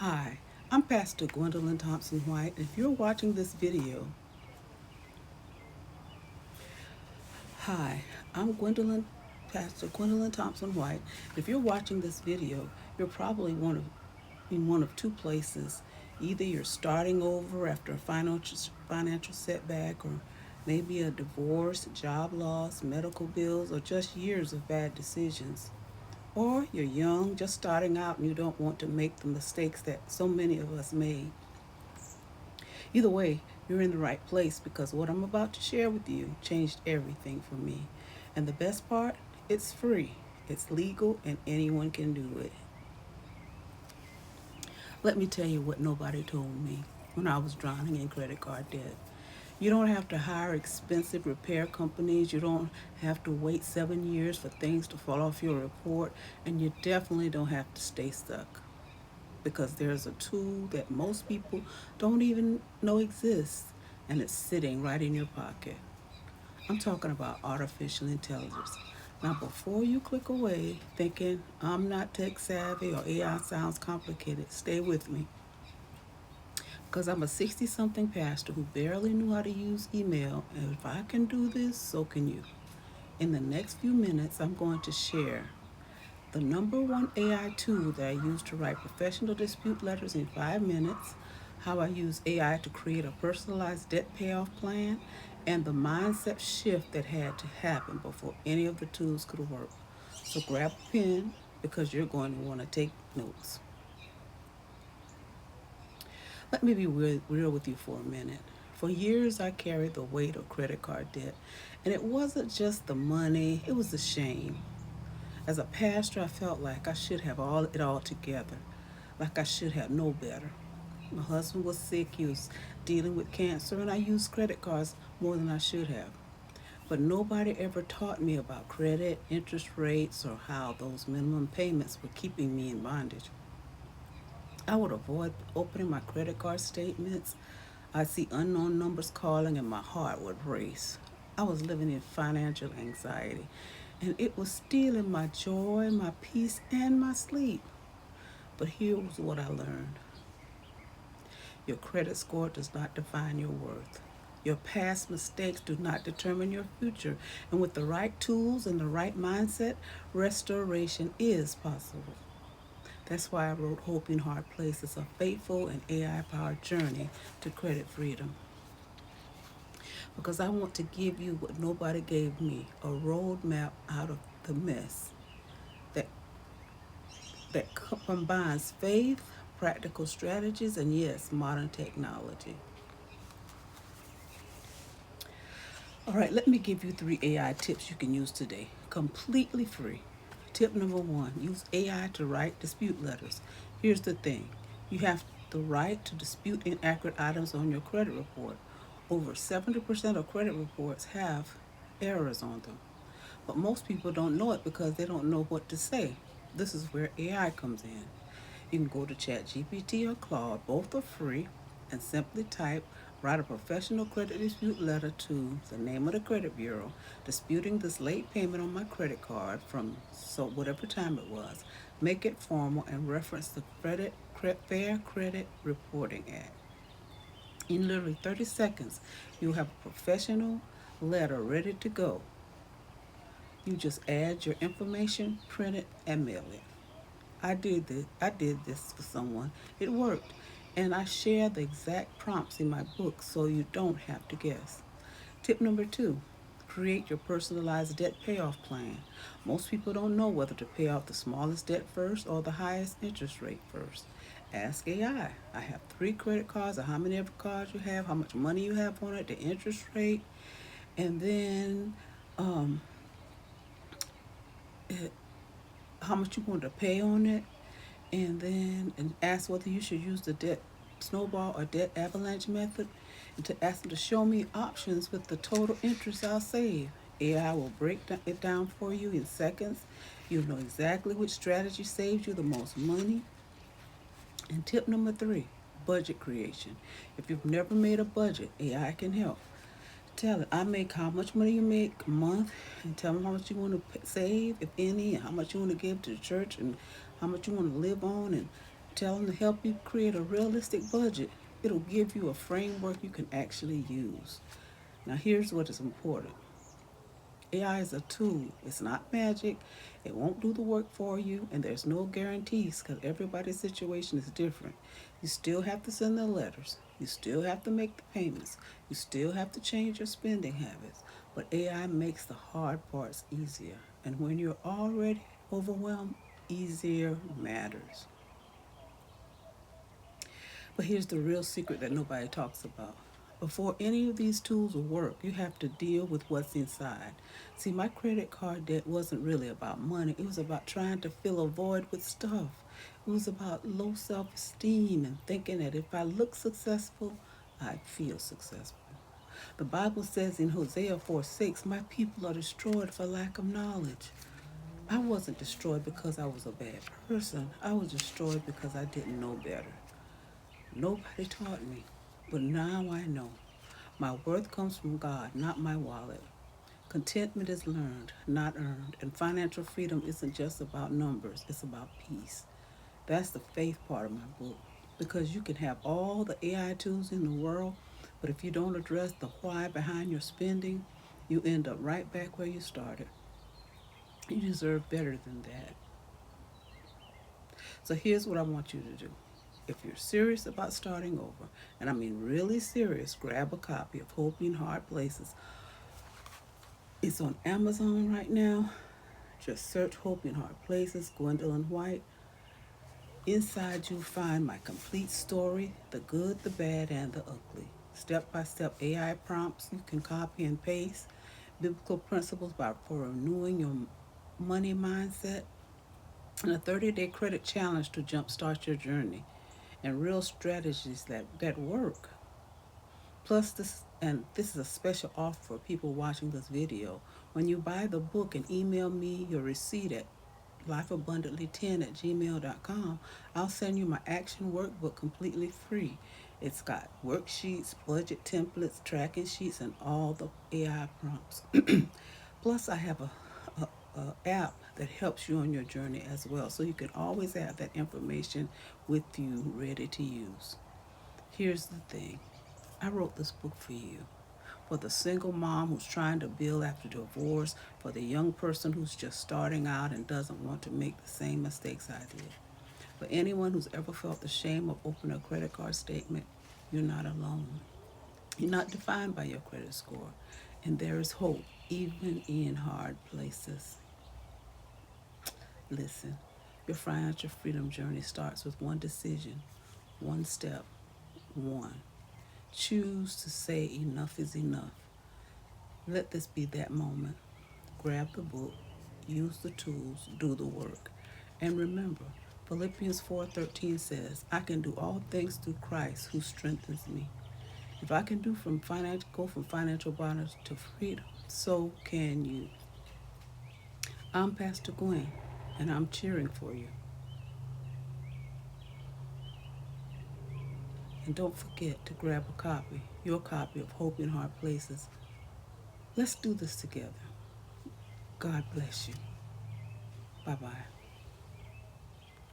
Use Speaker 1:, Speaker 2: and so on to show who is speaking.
Speaker 1: Hi, I'm Pastor Gwendolyn Thompson White. If you're watching this video, hi, I'm Pastor Gwendolyn Thompson White. If you're watching this video, you're probably in one of two places. Either you're starting over after a financial setback, or maybe a divorce, job loss, medical bills, or just years of bad decisions. Or you're young, just starting out, and you don't want to make the mistakes that so many of us made. Either way, you're in the right place because what I'm about to share with you changed everything for me. And the best part, it's free, it's legal, and anyone can do it. Let me tell you what nobody told me when I was drowning in credit card debt. You don't have to hire expensive repair companies. You don't have to wait 7 years for things to fall off your report. And you definitely don't have to stay stuck because there's a tool that most people don't even know exists, and it's sitting right in your pocket. I'm talking about artificial intelligence. Now, before you click away thinking I'm not tech savvy or AI sounds complicated, stay with me because I'm a 60 something pastor who barely knew how to use email, and if I can do this, so can you. In the next few minutes, I'm going to share the number one AI tool that I use to write professional dispute letters in 5 minutes, how I use AI to create a personalized debt payoff plan, and the mindset shift that had to happen before any of the tools could work. So grab a pen because you're going to want to take notes. Let me be real with you for a minute. For years, I carried the weight of credit card debt, and it wasn't just the money, it was the shame. As a pastor, I felt like I should have it all together, like I should have no better. My husband was sick, he was dealing with cancer, and I used credit cards more than I should have. But nobody ever taught me about credit, interest rates, or how those minimum payments were keeping me in bondage. I would avoid opening my credit card statements. I'd see unknown numbers calling, and my heart would race. I was living in financial anxiety, and it was stealing my joy, my peace, and my sleep. But here was what I learned: your credit score does not define your worth. Your past mistakes do not determine your future. And with the right tools and the right mindset, restoration is possible. That's why I wrote Hope in Hard Places, a faithful and AI powered journey to credit freedom. Because I want to give you what nobody gave me, a roadmap out of the mess that, that combines faith, practical strategies, and yes, modern technology. All right, let me give you 3 AI tips you can use today, completely free. Tip number one: use AI to write dispute letters. Here's the thing: you have the right to dispute inaccurate items on your credit report. Over 70% of credit reports have errors on them. But most people don't know it because they don't know what to say. This is where AI comes in. You can go to ChatGPT or Claude, both are free, and simply type, write a professional credit dispute letter to the name of the credit bureau, disputing this late payment on my credit card from so whatever time it was. Make it formal and reference the Fair Credit Reporting Act. In literally 30 seconds, you'll have a professional letter ready to go. You just add your information, print it, and mail it. I did this for someone. It worked. And I share the exact prompts in my book so you don't have to guess. Tip number two: create your personalized debt payoff plan. Most people don't know whether to pay off the smallest debt first or the highest interest rate first. Ask AI. I have 3 credit cards, or how many ever cards you have, how much money you have on it, the interest rate, and then um, how much you want to pay on it, and ask whether you should use the debt snowball or debt avalanche method, and to ask them to show me options with the total interest I'll save. AI will break it down for you in seconds. You'll know exactly which strategy saves you the most money. And tip number three: budget creation. If you've never made a budget, AI can help. Tell it, I make how much money you make a month, and tell them how much you want to save, if any, and how much you want to give to the church, and how much you want to live on, and Tell them to help you create a realistic budget. It'll give you a framework you can actually use. Now, here's what is important. AI is a tool. It's not magic. It won't do the work for you, and there's no guarantees because everybody's situation is different. You still have to send the letters. You still have to make the payments. You still have to change your spending habits. But AI makes the hard parts easier. And when you're already overwhelmed, easier matters. But here's the real secret that nobody talks about. Before any of these tools will work, you have to deal with what's inside. See, my credit card debt wasn't really about money, it was about trying to fill a void with stuff. It was about low self esteem and thinking that if I look successful, I'd feel successful. The Bible says in Hosea 4:6, my people are destroyed for lack of knowledge. I wasn't destroyed because I was a bad person. I was destroyed because I didn't know better. Nobody taught me, but now I know. My worth comes from God, not my wallet. Contentment is learned, not earned, and financial freedom isn't just about numbers, it's about peace. That's the faith part of my book. Because you can have all the AI tools in the world, but if you don't address the why behind your spending, you end up right back where you started. You deserve better than that. So here's what I want you to do. If you're serious about starting over, and I mean really serious, grab a copy of Hope in Hard Places. It's on Amazon right now. Just search Hope in Hard Places, Gwendolyn White. Inside you find my complete story, the good, the bad, and the ugly. Step-by-step AI prompts you can copy and paste. Biblical principles for renewing your money mindset. And a 30-day credit challenge to jumpstart your journey. And real strategies that work. Plus this is a special offer for people watching this video. When you buy the book and email me your receipt at lifeabundantly10@gmail.com, I'll send you my action workbook completely free. It's got worksheets, budget templates, tracking sheets, and all the AI prompts. Plus, I have a app that helps you on your journey as well, so you can always have that information with you ready to use. Here's the thing. I wrote this book for you. For the single mom who's trying to build after divorce, for the young person who's just starting out and doesn't want to make the same mistakes I did. For anyone who's ever felt the shame of opening a credit card statement, you're not alone. You're not defined by your credit score. And there is hope, even in hard places. Listen, your financial freedom journey starts with one decision, one step, one. Choose to say enough is enough. Let this be that moment. Grab the book, use the tools, do the work. And remember, Philippians 4:13 says, I can do all things through Christ who strengthens me. If I can go from financial bondage to freedom, so can you. I'm Pastor Gwen, and I'm cheering for you. And don't forget to grab your copy of Hope in Hard Places. Let's do this together. God bless you. Bye-bye.